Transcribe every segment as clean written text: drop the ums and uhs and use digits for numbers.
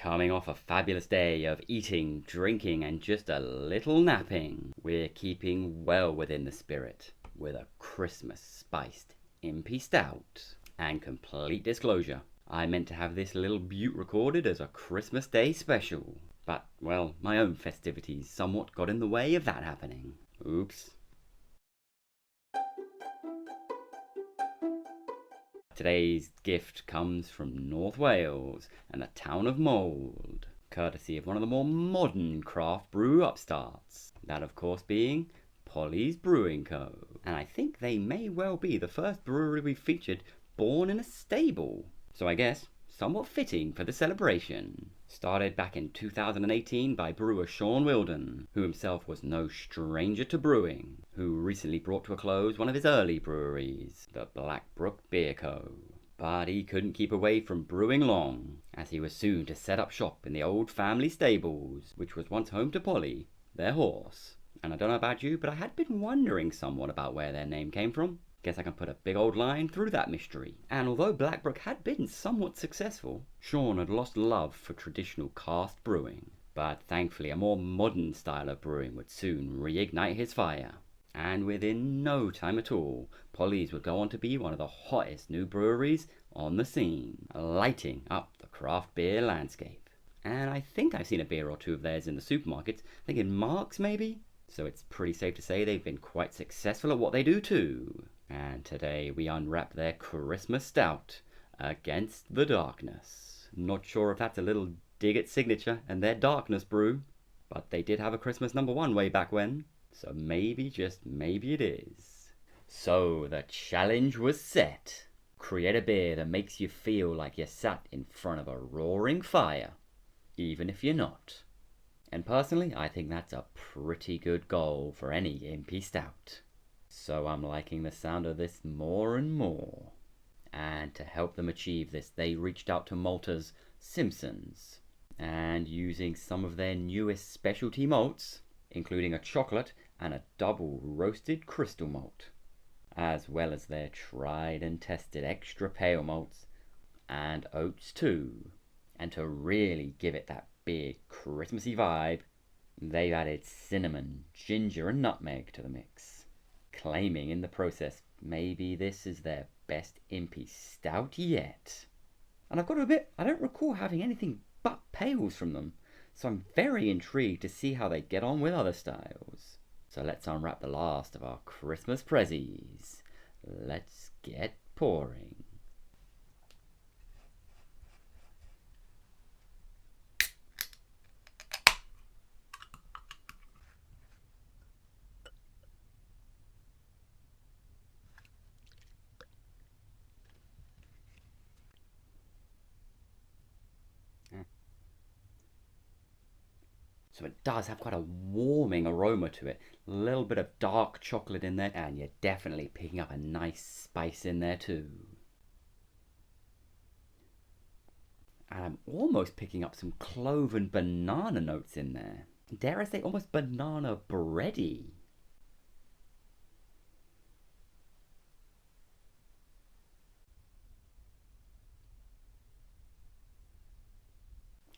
Coming off a fabulous day of eating, drinking, and just a little napping, we're keeping well within the spirit with a Christmas spiced Impy Stout. And complete disclosure, I meant to have this little beaut recorded as a Christmas Day special. But, well, my own festivities somewhat got in the way of that happening. Oops. Today's gift comes from North Wales and the town of Mold, courtesy of one of the more modern craft brew upstarts. That, of course, being Polly's Brewing Co. And I think they may well be the first brewery we've featured born in a stable. So I guess somewhat fitting for the celebration. Started back in 2018 by brewer Sean Wilden, who himself was no stranger to brewing, who recently brought to a close one of his early breweries, the Blackbrook Beer Co. But he couldn't keep away from brewing long, as he was soon to set up shop in the old family stables, which was once home to Polly, their horse. And I don't know about you, but I had been wondering somewhat about where their name came from. Guess I can put a big old line through that mystery. And although Blackbrook had been somewhat successful, Sean had lost love for traditional cask brewing. But thankfully a more modern style of brewing would soon reignite his fire. And within no time at all, Polly's would go on to be one of the hottest new breweries on the scene, lighting up the craft beer landscape. And I think I've seen a beer or two of theirs in the supermarkets, I think in Marks maybe? So it's pretty safe to say they've been quite successful at what they do too. And today we unwrap their Christmas Stout, Against the Darkness. Not sure if that's a little dig at Signature and their darkness brew, but they did have a Christmas #1 way back when, so maybe, just maybe it is. So the challenge was set. Create a beer that makes you feel like you're sat in front of a roaring fire, even if you're not. And personally, I think that's a pretty good goal for any Impy Stout. So I'm liking the sound of this more and more. And to help them achieve this, they reached out to Malta's Simpsons. And using some of their newest specialty malts, including a chocolate and a double roasted crystal malt, as well as their tried and tested extra pale malts and oats too. And to really give it that big Christmassy vibe, they've added cinnamon, ginger and nutmeg to the mix, claiming in the process maybe this is their best Impy Stout yet. And I've got to admit, I don't recall having anything but pales from them, so I'm very intrigued to see how they get on with other styles. So let's unwrap the last of our Christmas prezzies. Let's get pouring. So it does have quite a warming aroma to it. A little bit of dark chocolate in there, and you're definitely picking up a nice spice in there too. And I'm almost picking up some clove and banana notes in there. Dare I say almost banana bready.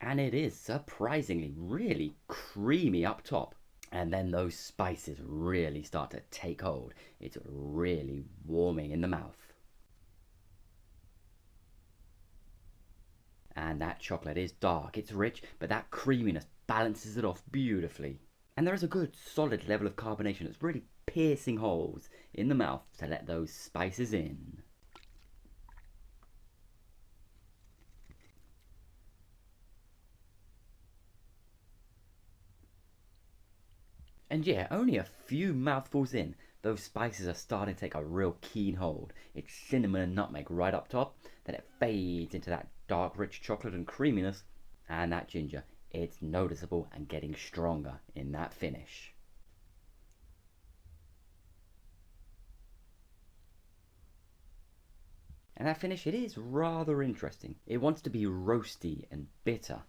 And it is surprisingly really creamy up top. And then those spices really start to take hold. It's really warming in the mouth. And that chocolate is dark, it's rich, but that creaminess balances it off beautifully. And there is a good solid level of carbonation that's really piercing holes in the mouth to let those spices in. And yeah, only a few mouthfuls in, those spices are starting to take a real keen hold. It's cinnamon and nutmeg right up top, then it fades into that dark rich chocolate and creaminess, and that ginger. It's noticeable and getting stronger in that finish. And that finish, it is rather interesting. It wants to be roasty and bitter,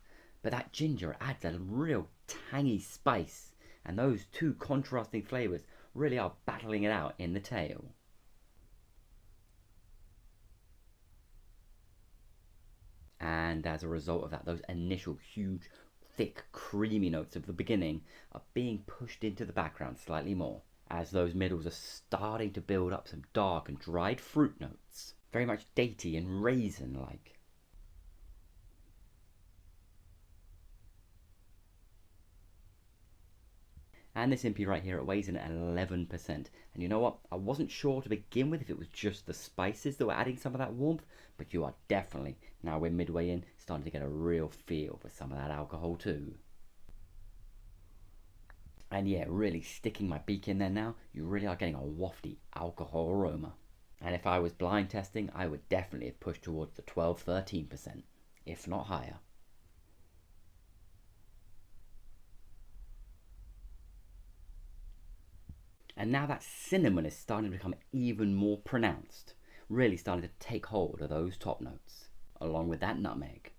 but that ginger adds a real tangy spice. And those two contrasting flavours really are battling it out in the tail. And as a result of that, those initial huge, thick, creamy notes of the beginning are being pushed into the background slightly more, as those middles are starting to build up some dark and dried fruit notes. Very much datey and raisin-like. And this Impy right here, it weighs in at 11%. And you know what? I wasn't sure to begin with if it was just the spices that were adding some of that warmth, but you are definitely, now we're midway in, starting to get a real feel for some of that alcohol too. And yeah, really sticking my beak in there now, you really are getting a wafty alcohol aroma. And if I was blind testing, I would definitely have pushed towards the 12-13%, if not higher. And now that cinnamon is starting to become even more pronounced, really starting to take hold of those top notes, along with that nutmeg.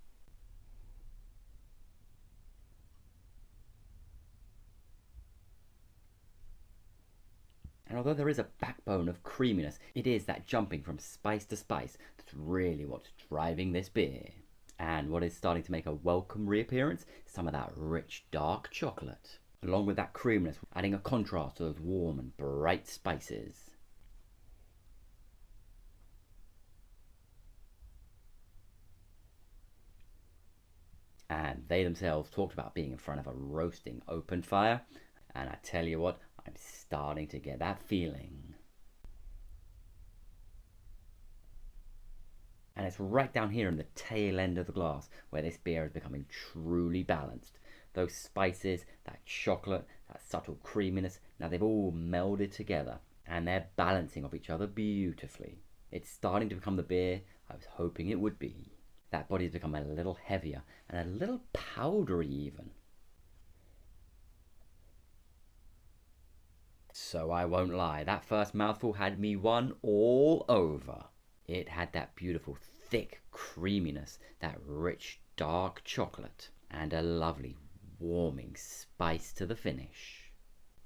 And although there is a backbone of creaminess, it is that jumping from spice to spice that's really what's driving this beer. And what is starting to make a welcome reappearance, some of that rich dark chocolate, along with that creaminess, adding a contrast to those warm and bright spices. And they themselves talked about being in front of a roasting open fire, and I tell you what, I'm starting to get that feeling. And it's right down here in the tail end of the glass where this beer is becoming truly balanced. Those spices, that chocolate, that subtle creaminess, now they've all melded together and they're balancing off each other beautifully. It's starting to become the beer I was hoping it would be. That body's become a little heavier and a little powdery even. So I won't lie, that first mouthful had me won all over. It had that beautiful thick creaminess, that rich dark chocolate, and a lovely warming spice to the finish.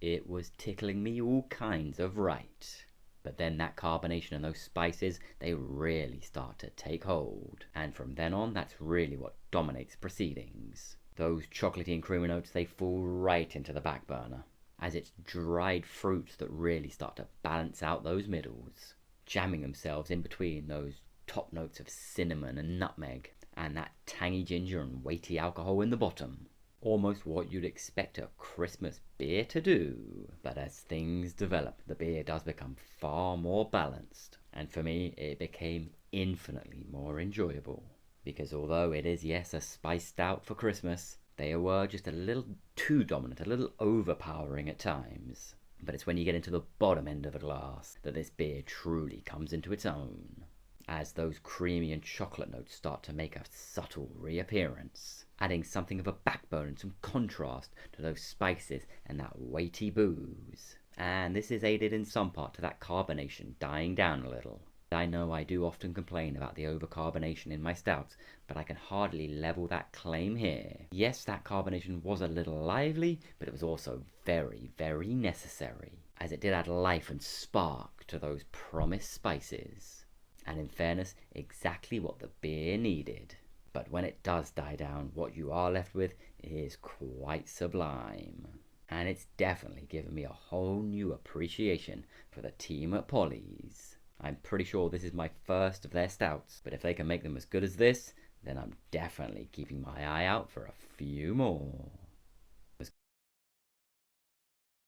It was tickling me all kinds of right. But then that carbonation and those spices, they really start to take hold. And from then on, that's really what dominates proceedings. Those chocolatey and creamy notes, they fall right into the back burner, as it's dried fruits that really start to balance out those middles, jamming themselves in between those top notes of cinnamon and nutmeg, and that tangy ginger and weighty alcohol in the bottom. Almost what you'd expect a Christmas beer to do. But as things develop, the beer does become far more balanced. And for me, it became infinitely more enjoyable. Because although it is, yes, a spiced stout for Christmas, they were just a little too dominant, a little overpowering at times. But it's when you get into the bottom end of the glass that this beer truly comes into its own, as those creamy and chocolate notes start to make a subtle reappearance, adding something of a backbone and some contrast to those spices and that weighty booze. And this is aided in some part to that carbonation dying down a little. I know I do often complain about the overcarbonation in my stouts, but I can hardly level that claim here. Yes, that carbonation was a little lively, but it was also very, very necessary, as it did add life and spark to those promised spices. And in fairness, exactly what the beer needed. But when it does die down, what you are left with is quite sublime. And it's definitely given me a whole new appreciation for the team at Polly's. I'm pretty sure this is my first of their stouts, but if they can make them as good as this, then I'm definitely keeping my eye out for a few more.